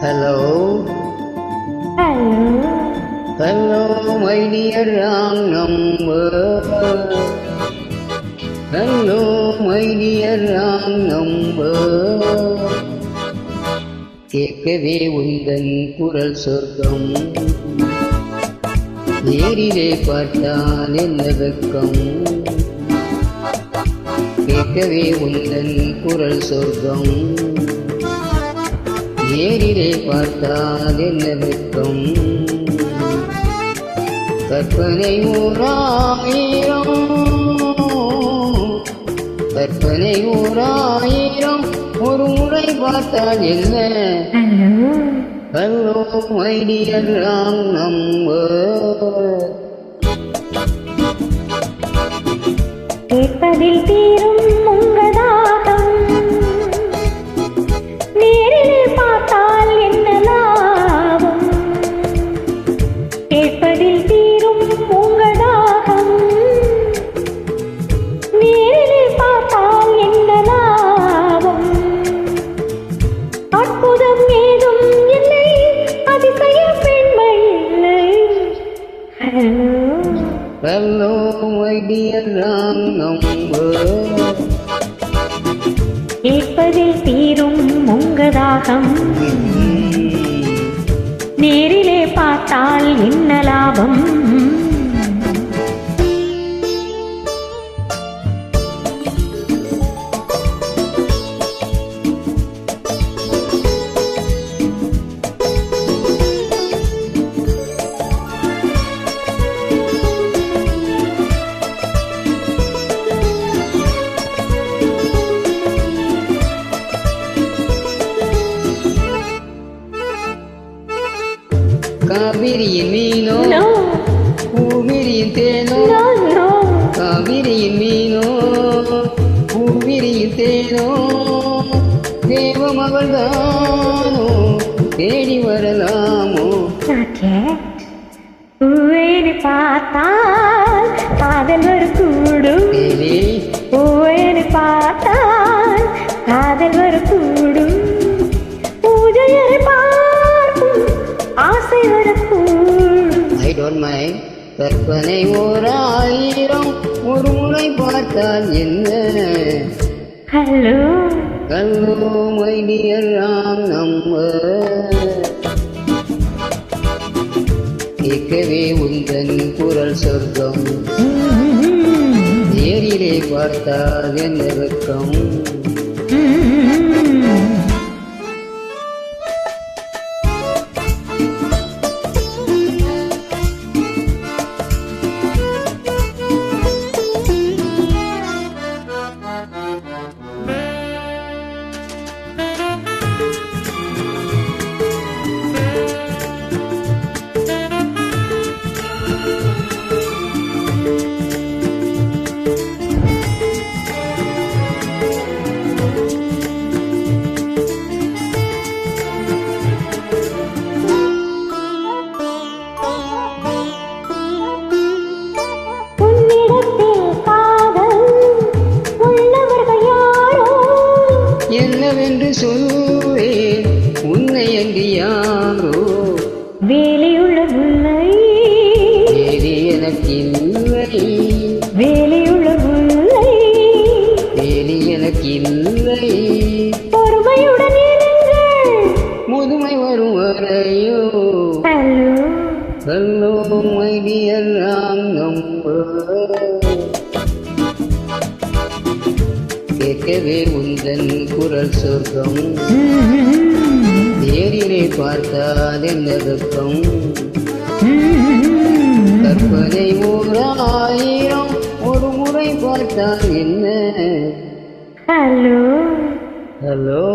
Hello. Hello. Hello, my dear wrong number. Hello, my dear wrong number. கேட்கவே உந்தன் குரல் சொர்க்கம், நேரிலே பார்த்தால் என்ன வெட்கம். கேட்கவே உந்தன் குரல் சொர்க்கம், நேரிலே பார்த்தால் என்ன வெட்கம். கற்பனை ஓராயிரம், கற்பனை ஓராயிரம், ஒரு முறை பார்த்தால் என்ன. Hello my dear wrong number. கேட்பதில் தீரும் உங்கதாகம், நேரிலே பார்த்தால் என்ன லாபம். கேட்பதில் தீரும் உங்கதாகம், நேரிலே பார்த்தால் என்ன லாபம். அற்புதம் ஏதும் இல்லை, அதிசய பெண்மை இல்லை. Hello my dear wrong number. கேட்பதில் தீரும் உங்கதாகம், நேரிலே பார்த்தால் என்ன லாபம். காவிரியின் மீனோ பூவிரியின் தேனோ, காவிரியின் மீனோ பூவிரியின் தேனோ, தேவ மகள்தானோ தேடி வரலாமோ. பூவேனி பார்த்தால் காதல் ஒரு கூடும், பூவேனி பார்த்தால் காதல் ஒரு கூடும். பூஜையரை பார்க்கும் ஆசை ஒரு கூடும். I don't mind. கற்பனை ஓராயிரம், ஒரு முறை பார்த்தால் என்ன. Hello hello my dear wrong number. கேட்கவே உந்தன் குரல் சொர்க்கம், நேரிலே பார்த்தால் என்ன வெட்கம். என்னவென்று சொல்வேன் உன்னை அங்கு யாரோ. வேலையுள்ள முல்லை வேறு எனக்கு இல்லை, வேலையுள்ள முல்லை வேறு எனக்கு இல்லை. பொறுமையுடன் இருங்கள், முதுமை வரும் வரையோ. Hello hello my dear wrong number. கேட்கவே உந்தன் குரல் சொர்க்கம், நேரிலே பார்த்தால் என்ன வெட்கம். கற்பனை ஓராயிரம், ஒரு முறை பார்த்தால் என்ன. Hello hello